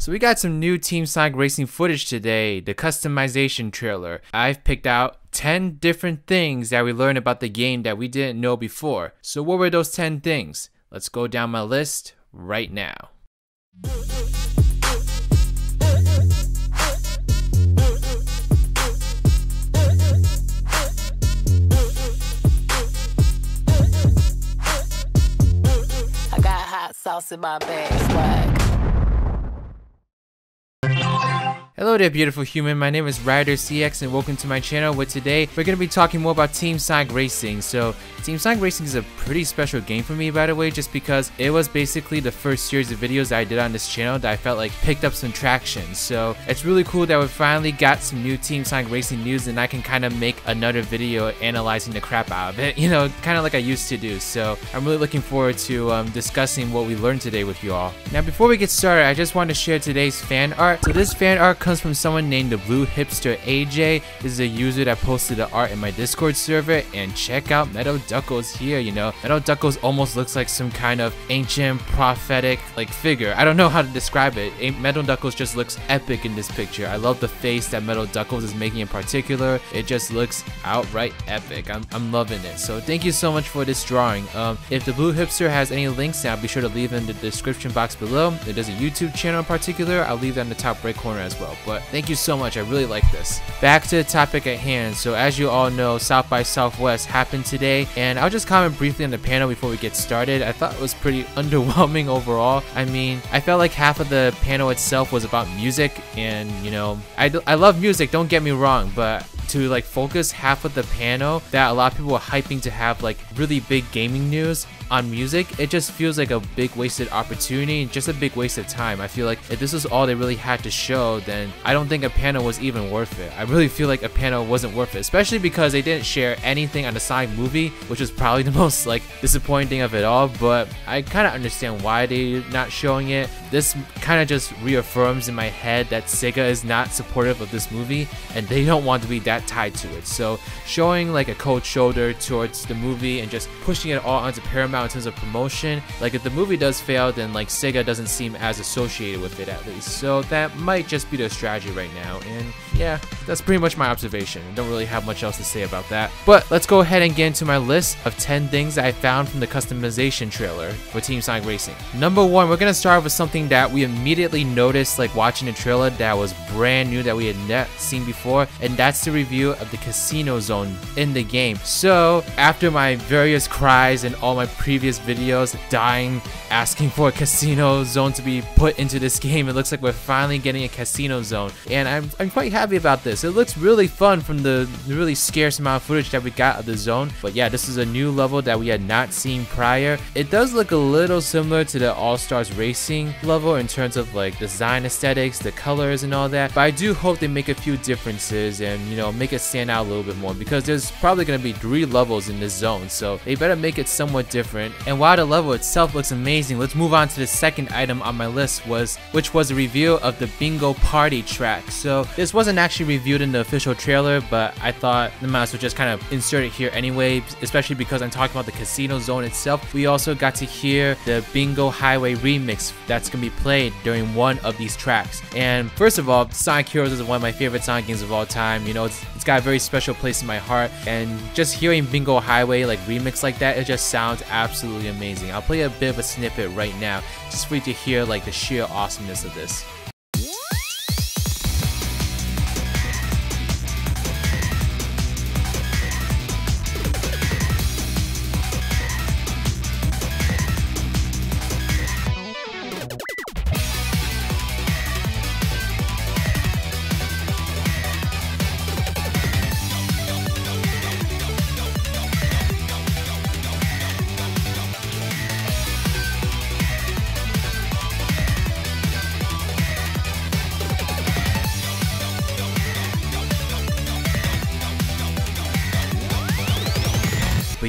So we got some new Team Sonic Racing footage today, the customization trailer. I've picked out 10 different things that we learned about the game that we didn't know before. So what were those 10 things? Let's go down my list right now. I got hot sauce in my bag, swag. Hello there, beautiful human. My name is RidersDX and welcome to my channel, where today we're going to be talking more about Team Sonic Racing. So Team Sonic Racing is a pretty special game for me, by the way, just because it was basically the first series of videos that I did on this channel that I felt like picked up some traction. So it's really cool that we finally got some new Team Sonic Racing news and I can kind of make another video analyzing the crap out of it, you know, kind of like I used to do. So I'm really looking forward to discussing what we learned today with you all. Now before we get started, I just want to share today's fan art. So this fan art comes from someone named the Blue Hipster AJ. This is a user that posted the art in my Discord server, and check out Meadow Duckles here. You know, Meadow Duckles almost looks like some kind of ancient prophetic like figure. I don't know how to describe it. Meadow Duckles just looks epic in this picture. I love the face that Meadow Duckles is making in particular. It just looks outright epic. I'm loving it. So thank you so much for this drawing. If the Blue Hipster has any links, I'll be sure to leave in the description box below. If there's a YouTube channel in particular, I'll leave that in the top right corner as well. But thank you so much, I really like this. Back to the topic at hand. So as you all know, South by Southwest happened today, and I'll just comment briefly on the panel before we get started. I thought it was pretty underwhelming overall. I mean, I felt like half of the panel itself was about music, and you know, I love music, don't get me wrong, but to like focus half of the panel that a lot of people were hyping to have like really big gaming news on music, it just feels like a big wasted opportunity and just a big waste of time. I feel like if this was all they really had to show, then I don't think a panel was even worth it. I really feel like a panel wasn't worth it, especially because they didn't share anything on the Sonic movie, which was probably the most like disappointing thing of it all. But I kind of understand why they're not showing it. This kind of just reaffirms in my head that SEGA is not supportive of this movie and they don't want to be that tied to it. So showing like a cold shoulder towards the movie and just pushing it all onto Paramount in terms of promotion, like if the movie does fail, then like SEGA doesn't seem as associated with it at least. So that might just be their strategy right now, and yeah, that's pretty much my observation. I don't really have much else to say about that. But let's go ahead and get into my list of 10 things that I found from the customization trailer for Team Sonic Racing. Number one, we're gonna start with something that we immediately noticed like watching the trailer that was brand new that we had not seen before, and that's the review of the casino zone in the game. So after my various cries and all my previous videos dying asking for a casino zone to be put into this game, it looks like we're finally getting a casino zone, and I'm quite happy about this. It looks really fun from the really scarce amount of footage that we got of the zone. But yeah, this is a new level that we had not seen prior. It does look a little similar to the All-Stars Racing level in terms of like design aesthetics, the colors and all that, but I do hope they make a few differences and, you know, make it stand out a little bit more, because there's probably going to be 3 levels in this zone, so they better make it somewhat different. And while the level itself looks amazing, let's move on to the second item on my list, which was a review of the Bingo Party track. So this wasn't actually reviewed in the official trailer, but I thought I might as well just kind of insert it here anyway, especially because I'm talking about the casino zone itself. We also got to hear the Bingo Highway remix that's gonna be played during one of these tracks. And first of all, Sonic Heroes is one of my favorite Sonic games of all time. You know, it's got a very special place in my heart, and just hearing Bingo Highway like remix like that, it just sounds absolutely amazing. I'll play a bit of a snippet right now just for you to hear like the sheer awesomeness of this.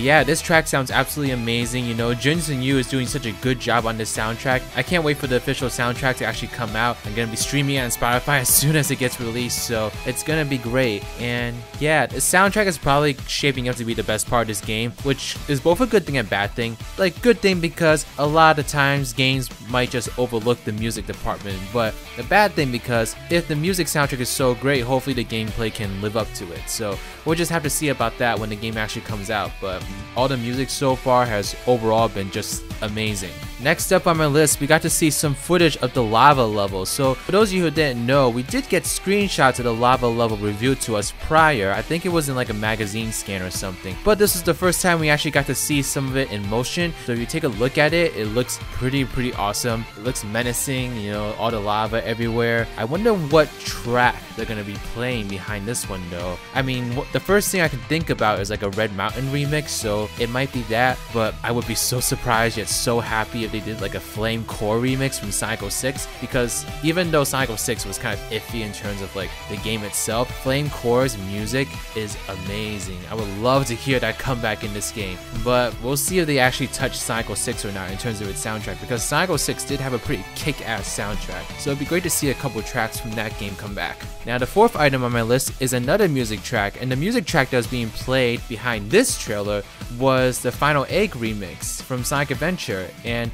yeah, this track sounds absolutely amazing. You know, Junsun Yu is doing such a good job on this soundtrack. I can't wait for the official soundtrack to actually come out. I'm gonna be streaming it on Spotify as soon as it gets released, so it's gonna be great. And yeah, the soundtrack is probably shaping up to be the best part of this game, which is both a good thing and bad thing. Like, good thing because a lot of times games might just overlook the music department, but the bad thing because if the music soundtrack is so great, hopefully the gameplay can live up to it. So we'll just have to see about that when the game actually comes out, but all the music so far has overall been just amazing. Next up on my list, we got to see some footage of the lava level. So for those of you who didn't know, we did get screenshots of the lava level revealed to us prior. I think it was in like a magazine scan or something, but this is the first time we actually got to see some of it in motion. So if you take a look at it, it looks pretty awesome. It looks menacing, you know, all the lava everywhere. I wonder what track they're gonna be playing behind this one though. I mean, the first thing I can think about is like a Red Mountain remix, so it might be that, but I would be so surprised yet so happy if they did like a Flame Core remix from Sonic 06, because even though Sonic 06 was kind of iffy in terms of like the game itself, Flame Core's music is amazing. I would love to hear that come back in this game, but we'll see if they actually touch Sonic 06 or not in terms of its soundtrack, because Sonic 06 did have a pretty kick-ass soundtrack, so it'd be great to see a couple tracks from that game come back. Now the fourth item on my list is another music track, and the music track that was being played behind this trailer was the Final Egg remix from Sonic Adventure. And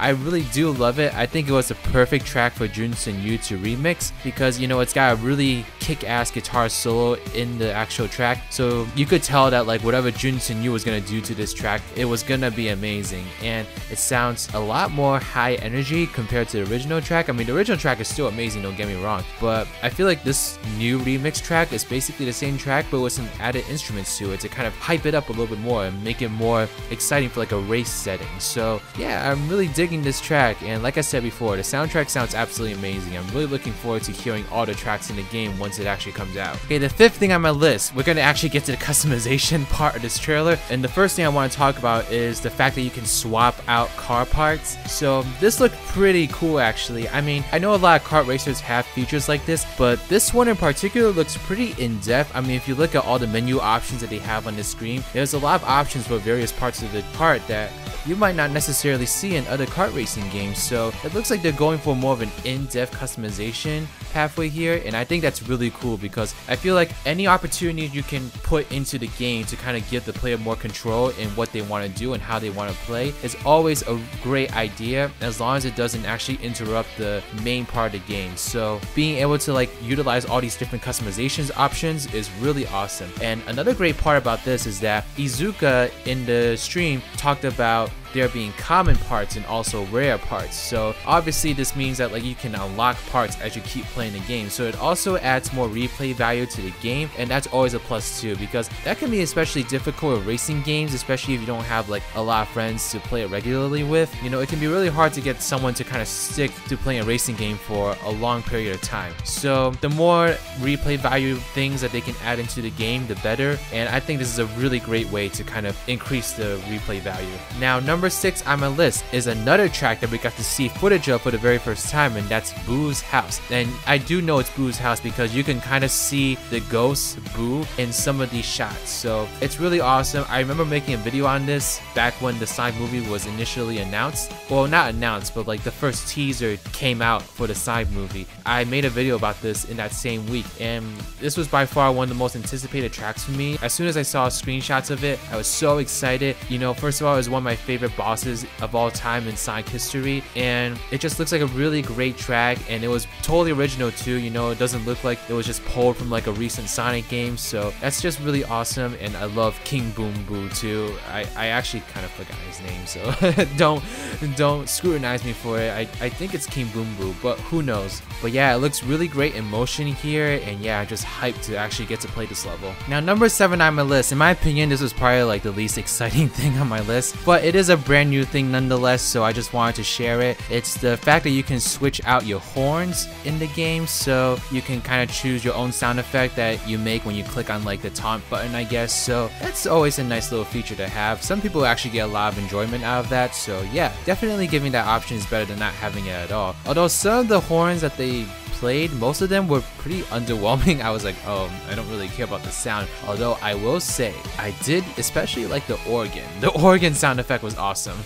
I really do love it. I think it was a perfect track for Junsun Yu to remix because, you know, it's got a really kick-ass guitar solo in the actual track. So you could tell that like whatever Junsun Yu was gonna do to this track, it was gonna be amazing. And it sounds a lot more high energy compared to the original track. I mean, the original track is still amazing, don't get me wrong, but I feel like this new remix track is basically the same track but with some added instruments to it to kind of hype it up a little bit more and make it more exciting for like a race setting. So yeah, I'm really digging this track, and like I said before, the soundtrack sounds absolutely amazing. I'm really looking forward to hearing all the tracks in the game once it actually comes out. Okay, the fifth thing on my list, we're gonna actually get to the customization part of this trailer, and the first thing I want to talk about is the fact that you can swap out car parts. So this looked pretty cool actually. I mean, I know a lot of kart racers have features like this, but this one in particular looks pretty in-depth. I mean, if you look at all the menu options that they have on the screen, there's a lot of options for various parts of the kart that you might not necessarily see in other kart racing games. So it looks like they're going for more of an in-depth customization pathway here, and I think that's really cool because I feel like any opportunity you can put into the game to kind of give the player more control in what they want to do and how they want to play is always a great idea, as long as it doesn't actually interrupt the main part of the game. So being able to like utilize all these different customizations options is really awesome. And another great part about this is that Iizuka in the stream talked about there being common parts and also rare parts. So obviously this means that like you can unlock parts as you keep playing the game, so it also adds more replay value to the game, and that's always a plus too, because that can be especially difficult with racing games, especially if you don't have like a lot of friends to play it regularly with. You know, it can be really hard to get someone to kind of stick to playing a racing game for a long period of time. So the more replay value things that they can add into the game, the better, and I think this is a really great way to kind of increase the replay value. Now number 6 on my list is another track that we got to see footage of for the very first time, and that's Boo's house. And I do know it's Boo's house because you can kind of see the ghost Boo in some of these shots, so it's really awesome. I remember making a video on this back when the Sonic movie was initially announced. Well, not announced, but like the first teaser came out for the Sonic movie. I made a video about this in that same week, and this was by far one of the most anticipated tracks for me. As soon as I saw screenshots of it, I was so excited. You know, first of all, it was one of my favorite bosses of all time in Sonic history, and it just looks like a really great track, and it was totally original too. You know, it doesn't look like it was just pulled from like a recent Sonic game, so that's just really awesome. And I love King Boom Boo too. I actually kind of forgot his name, so don't scrutinize me for it. I think it's King Boom Boo, but who knows. But yeah, it looks really great in motion here, and yeah, I'm just hyped to actually get to play this level. Now, number 7 on my list, in my opinion, this was probably like the least exciting thing on my list, but it is a brand new thing nonetheless, so I just wanted to share it. It's the fact that you can switch out your horns in the game, so you can kind of choose your own sound effect that you make when you click on like the taunt button, I guess. So that's always a nice little feature to have. Some people actually get a lot of enjoyment out of that, so yeah, definitely giving that option is better than not having it at all. Although some of the horns that they played, most of them were pretty underwhelming. I was like, oh, I don't really care about the sound. Although I will say, I did especially like the organ. The organ sound effect was awesome.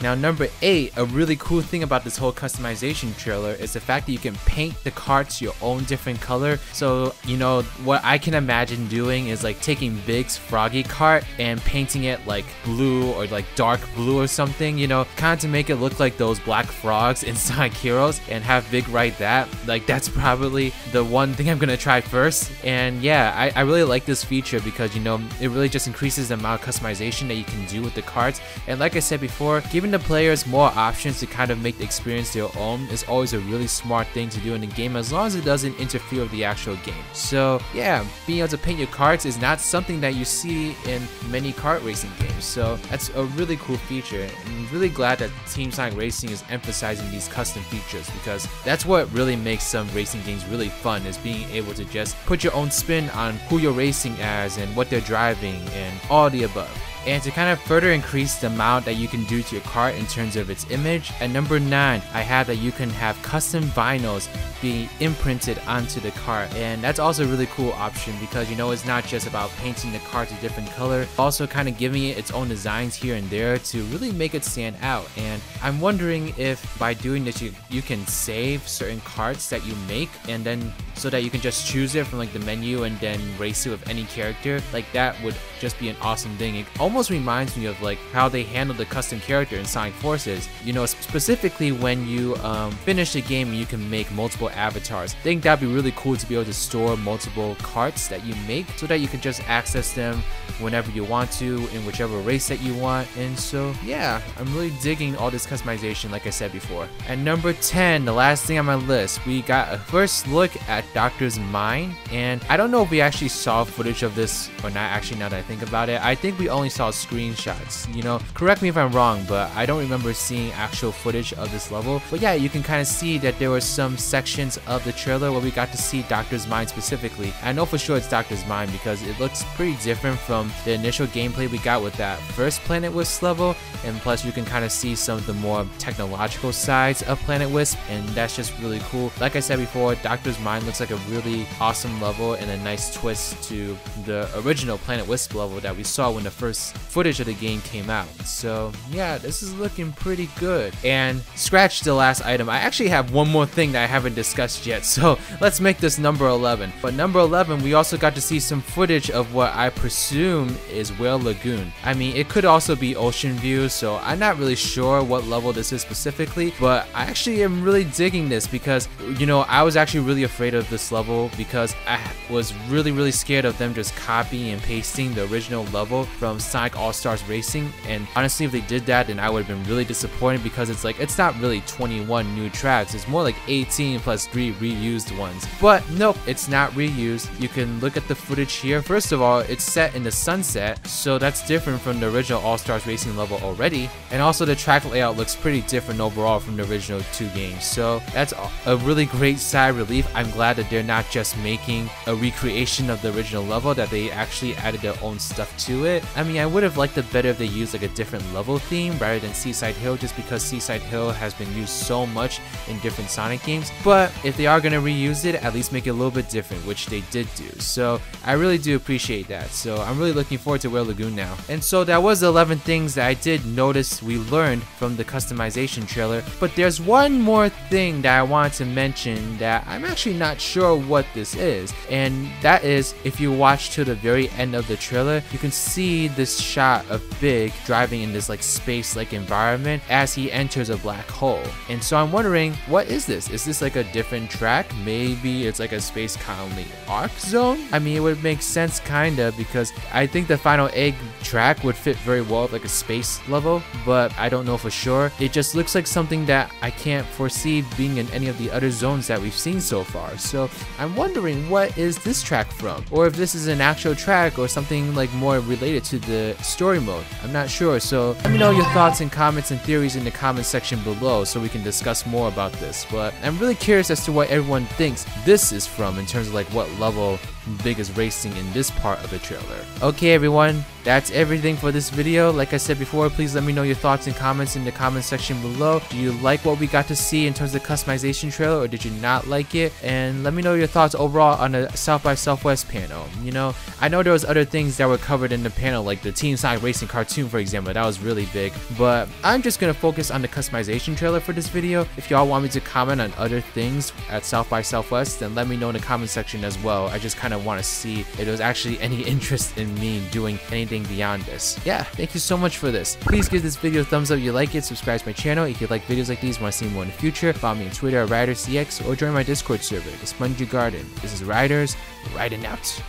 Now, number 8, a really cool thing about this whole customization trailer is the fact that you can paint the carts your own different color. So, you know, what I can imagine doing is like taking Big's Froggy cart and painting it like blue or like dark blue or something, you know, kind of to make it look like those black frogs in Sonic Heroes, and have Big write that. Like, that's probably the one thing I'm gonna try first. And yeah, I really like this feature because, you know, it really just increases the amount of customization that you can do with the carts. And like I said before, giving the players more options to kind of make the experience their own is always a really smart thing to do in the game, as long as it doesn't interfere with the actual game. So yeah, being able to paint your carts is not something that you see in many kart racing games, so that's a really cool feature. I'm really glad that Team Sonic Racing is emphasizing these custom features, because that's what really makes some racing games really fun, is being able to just put your own spin on who you're racing as and what they're driving and all the above. And to kind of further increase the amount that you can do to your cart in terms of its image, at number 9, I have that you can have custom vinyls be imprinted onto the cart. And that's also a really cool option because, you know, it's not just about painting the cart a different color, also kind of giving it its own designs here and there to really make it stand out. And I'm wondering if by doing this you can save certain carts that you make, and then so that you can just choose it from like the menu and then race it with any character. Like, that would just be an awesome thing. It almost reminds me of like how they handled the custom character in Sonic Forces, you know, specifically when you finish the game and you can make multiple avatars. I think that'd be really cool to be able to store multiple carts that you make so that you can just access them whenever you want to in whichever race that you want. And so yeah, I'm really digging all this customization, like I said before. At number 10, the last thing on my list, we got a first look at Doctor's Mind, and I don't know if we actually saw footage of this or not, actually, now that I think about it. I think we only saw screenshots, you know, correct me if I'm wrong, but I don't remember seeing actual footage of this level. But yeah, you can kind of see that there were some sections of the trailer where we got to see Doctor's Mind specifically. I know for sure it's Doctor's Mind because it looks pretty different from the initial gameplay we got with that first Planet Wisp level, and plus you can kind of see some of the more technological sides of Planet Wisp, and that's just really cool. Like I said before, Doctor's Mind looks like a really awesome level and a nice twist to the original Planet Wisp level that we saw when the first footage of the game came out. So yeah, this is looking pretty good. And scratch the last item, I actually have one more thing that I haven't discussed yet, so let's make this number 11. But number 11, we also got to see some footage of what I presume is Whale Lagoon. I mean, it could also be Ocean View, so I'm not really sure what level this is specifically, but I actually am really digging this because, you know, I was actually really afraid of this level because I was really scared of them just copying and pasting the original level from Sonic All-Stars Racing. And honestly, if they did that, then I would have been really disappointed because it's like, it's not really 21 new tracks, it's more like 18 plus 3 reused ones. But nope, it's not reused. You can look at the footage here. First of all, it's set in the sunset, so that's different from the original All-Stars Racing level already. And also the track layout looks pretty different overall from the original 2 games. So that's a really great sigh of relief. I'm glad that they're not just making a recreation of the original level, that they actually added their own stuff to it. I mean, I would have liked it better if they used like a different level theme rather than Seaside Hill, just because Seaside Hill has been used so much in different Sonic games. But if they are going to reuse it, at least make it a little bit different, which they did do. So I really do appreciate that. So I'm really looking forward to Whale Lagoon now. And so that was the 11 things that I did notice we learned from the customization trailer. But there's one more thing that I wanted to mention that I'm actually not sure what this is. And that is, if you watch to the very end of the trailer, you can see this this shot of Big driving in this like space-like environment as he enters a black hole. And so I'm wondering, what is this? Is this like a different track? Maybe it's like a Space Colony Arc Zone? I mean, it would make sense kinda, because I think the Final Egg track would fit very well with like a space level, but I don't know for sure. It just looks like something that I can't foresee being in any of the other zones that we've seen so far. So I'm wondering, what is this track from? Or if this is an actual track or something like more related to the story mode. I'm not sure. So let me know your thoughts and comments and theories in the comment section below so we can discuss more about this. But I'm really curious as to what everyone thinks this is from in terms of like what level Big is racing in this part of the trailer. Okay everyone, that's everything for this video. Like I said before, please let me know your thoughts and comments in the comment section below. Do you like what we got to see in terms of the customization trailer, or did you not like it? And let me know your thoughts overall on the South by Southwest panel. You know, I know there was other things that were covered in the panel, like the Team Sonic Racing cartoon for example. That was really big, but I'm just gonna focus on the customization trailer for this video. If y'all want me to comment on other things at South by Southwest, then let me know in the comment section as well. I just kind of want to see if there's actually any interest in me doing anything beyond this. Yeah, thank you so much for this. Please give this video a thumbs up if you like it, subscribe to my channel if you like videos like these, want to see more in the future. Follow me on Twitter at RidersDX or join my Discord server, the Spongy Garden. This is Riders, riding out.